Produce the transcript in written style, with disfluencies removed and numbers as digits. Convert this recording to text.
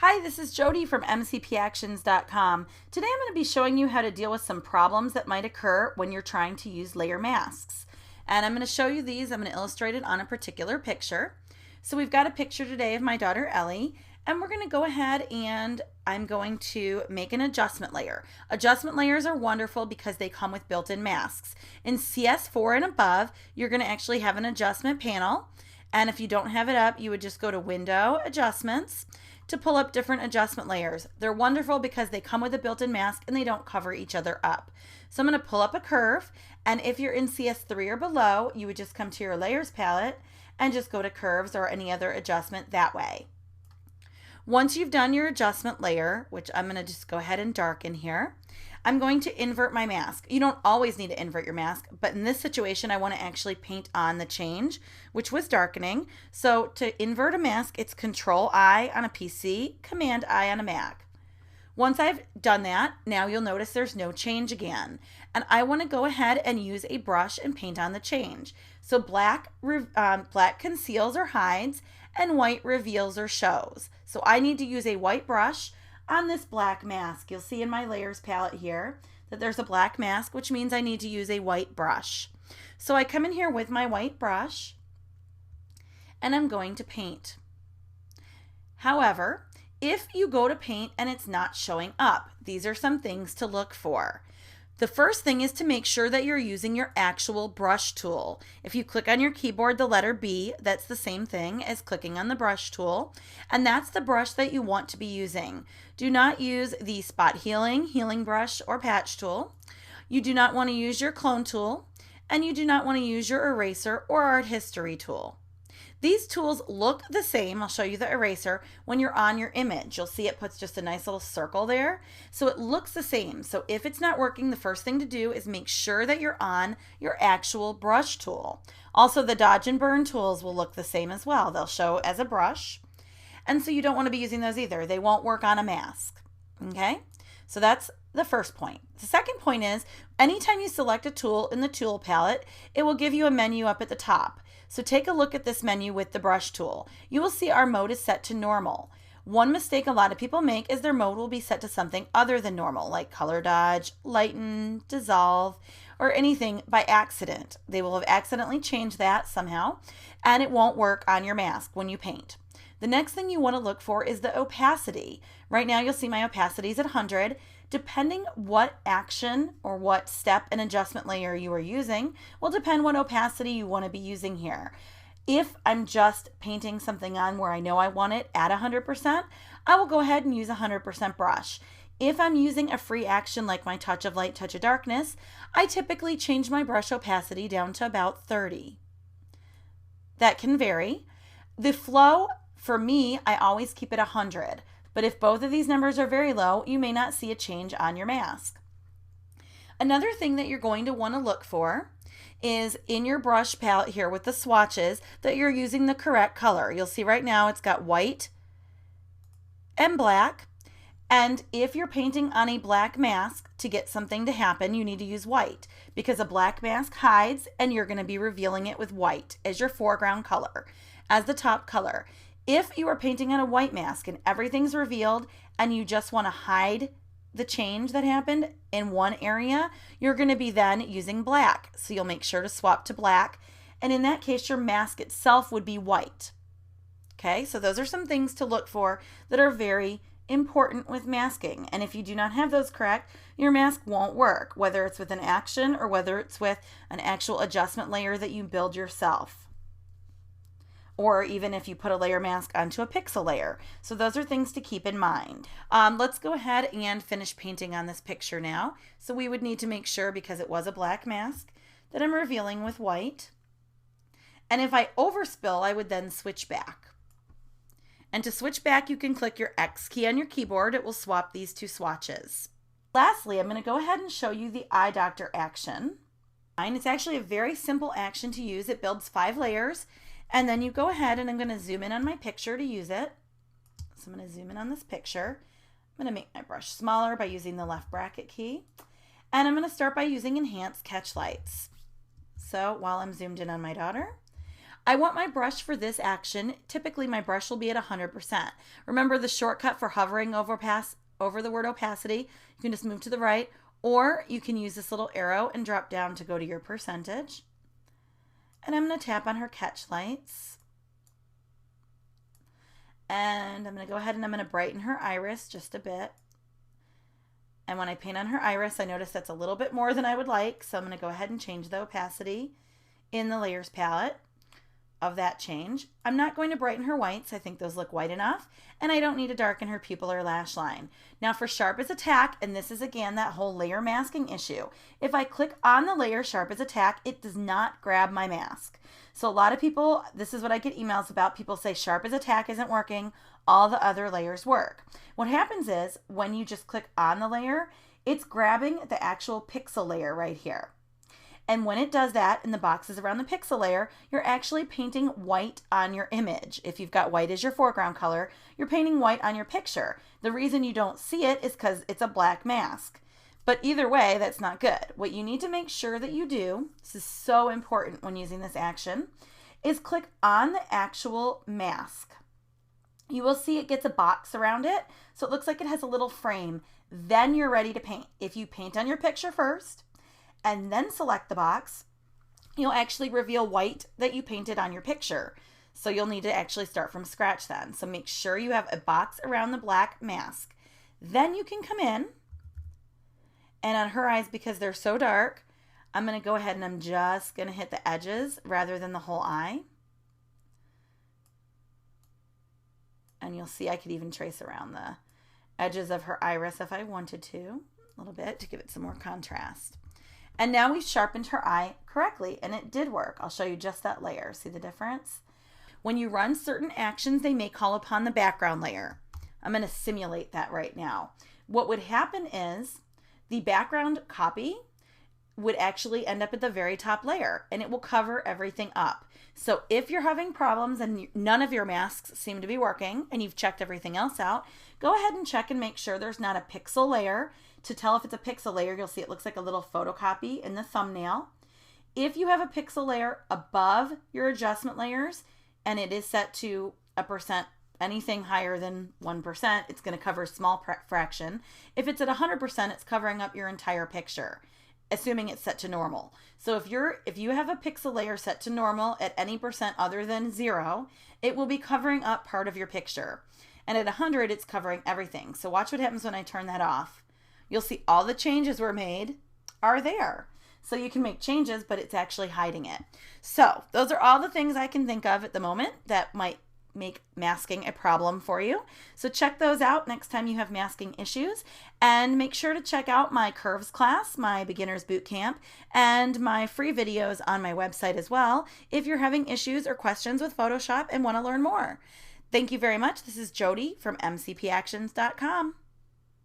Hi, this is Jody from mcpactions.com. Today I'm going to be showing you how to deal with some problems that might occur when you're trying to use layer masks. And I'm going to show you these. I'm going to illustrate it on a particular picture. So we've got a picture today of my daughter Ellie, and we're going to go ahead and I'm going to make an adjustment layer. Adjustment layers are wonderful because they come with built-in masks. In CS4 and above, you're going to actually have an adjustment panel. And if you don't have it up, you would just go to Window, Adjustments, to pull up different adjustment layers. They're wonderful because they come with a built-in mask and they don't cover each other up. So I'm going to pull up a curve, and if you're in CS3 or below, you would just come to your layers palette and just go to curves or any other adjustment that way. Once you've done your adjustment layer, which I'm going to just go ahead and darken here, I'm going to invert my mask. You don't always need to invert your mask, but in this situation, I want to actually paint on the change, which was darkening. So to invert a mask, it's Control-I on a PC, Command-I on a Mac. Once I've done that, now you'll notice there's no change again. And I want to go ahead and use a brush and paint on the change. So black conceals or hides, and white reveals or shows. So I need to use a white brush on this black mask. You'll see in my layers palette here that there's a black mask, which means I need to use a white brush. So I come in here with my white brush and I'm going to paint. However, if you go to paint and it's not showing up, these are some things to look for. The first thing is to make sure that you're using your actual brush tool. If you click on your keyboard, the letter B, that's the same thing as clicking on the brush tool, and that's the brush that you want to be using. Do not use the spot healing brush, or patch tool. You do not want to use your clone tool, and you do not want to use your eraser or art history tool. These tools look the same. I'll show you the eraser. When you're on your image, you'll see it puts just a nice little circle there. So it looks the same. So if it's not working, the first thing to do is make sure that you're on your actual brush tool. Also, the dodge and burn tools will look the same as well. They'll show as a brush. And so you don't want to be using those either. They won't work on a mask. Okay? So that's the first point. The second point is anytime you select a tool in the tool palette, it will give you a menu up at the top. So take a look at this menu with the brush tool. You will see our mode is set to normal. One mistake a lot of people make is their mode will be set to something other than normal, like color dodge, lighten, dissolve, or anything by accident. They will have accidentally changed that somehow, and it won't work on your mask when you paint. The next thing you want to look for is the opacity. Right now you'll see my opacity is at 100. Depending what action or what step and adjustment layer you are using will depend what opacity you want to be using here. If I'm just painting something on where I know I want it at 100%, I will go ahead and use a 100% brush. If I'm using a free action like my touch of light, touch of darkness, I typically change my brush opacity down to about 30. That can vary. The flow, for me, I always keep it 100. But if both of these numbers are very low, you may not see a change on your mask. Another thing that you're going to want to look for is in your brush palette here with the swatches that you're using the correct color. You'll see right now it's got white and black. And if you're painting on a black mask to get something to happen, you need to use white because a black mask hides and you're going to be revealing it with white as your foreground color, as the top color. If you are painting on a white mask and everything's revealed and you just want to hide the change that happened in one area, you're going to be then using black. So you'll make sure to swap to black. And in that case, your mask itself would be white. Okay, so those are some things to look for that are very important with masking. And if you do not have those correct, your mask won't work, whether it's with an action or whether it's with an actual adjustment layer that you build yourself. Or even if you put a layer mask onto a pixel layer. So those are things to keep in mind. Let's go ahead and finish painting on this picture now. So we would need to make sure, because it was a black mask, that I'm revealing with white. And if I overspill, I would then switch back. And to switch back, you can click your X key on your keyboard. It will swap these two swatches. Lastly, I'm going to go ahead and show you the eye doctor action. It's actually a very simple action to use. It builds 5 layers. And then you go ahead, and I'm going to zoom in on my picture to use it. So I'm going to zoom in on this picture. I'm going to make my brush smaller by using the left bracket key. And I'm going to start by using Enhance Catch Lights. So while I'm zoomed in on my daughter, I want my brush for this action. Typically my brush will be at 100%. Remember the shortcut for hovering over the word opacity. You can just move to the right, or you can use this little arrow and drop down to go to your percentage. And I'm going to tap on her catch lights. And I'm going to go ahead and I'm going to brighten her iris just a bit. And when I paint on her iris, I notice that's a little bit more than I would like. So I'm going to go ahead and change the opacity in the layers palette of that change. I'm not going to brighten her whites. I think those look white enough. And I don't need to darken her pupil or lash line. Now for sharp as a tack, and this is again that whole layer masking issue. If I click on the layer sharp as a tack, it does not grab my mask. So a lot of people, this is what I get emails about. People say sharp as a tack isn't working. All the other layers work. What happens is when you just click on the layer, it's grabbing the actual pixel layer right here. And when it does that in the boxes around the pixel layer, you're actually painting white on your image. If you've got white as your foreground color, you're painting white on your picture. The reason you don't see it is because it's a black mask. But either way, that's not good. What you need to make sure that you do, this is so important when using this action, is click on the actual mask. You will see it gets a box around it, so it looks like it has a little frame. Then you're ready to paint. If you paint on your picture first, and then select the box, you'll actually reveal white that you painted on your picture. So you'll need to actually start from scratch then. So make sure you have a box around the black mask. Then you can come in, and on her eyes, because they're so dark, I'm going to go ahead and I'm just going to hit the edges rather than the whole eye. And you'll see I could even trace around the edges of her iris if I wanted to, a little bit to give it some more contrast. And now we've sharpened her eye correctly, and it did work. I'll show you just that layer. See the difference? When you run certain actions, they may call upon the background layer. I'm going to simulate that right now. What would happen is the background copy would actually end up at the very top layer, and it will cover everything up. So if you're having problems and none of your masks seem to be working and you've checked everything else out, go ahead and check and make sure there's not a pixel layer. To tell if it's a pixel layer, you'll see it looks like a little photocopy in the thumbnail. If you have a pixel layer above your adjustment layers and it is set to a percent, anything higher than 1%, it's going to cover a small fraction. If it's at 100%, it's covering up your entire picture, assuming it's set to normal. So if you have a pixel layer set to normal at any percent other than 0, it will be covering up part of your picture. And at 100, it's covering everything. So watch what happens when I turn that off. You'll see all the changes were made are there. So you can make changes, but it's actually hiding it. So those are all the things I can think of at the moment that might make masking a problem for you. So check those out next time you have masking issues, and make sure to check out my curves class, my beginners boot camp, and my free videos on my website as well if you're having issues or questions with Photoshop and want to learn more. Thank you very much. This is Jody from mcpactions.com.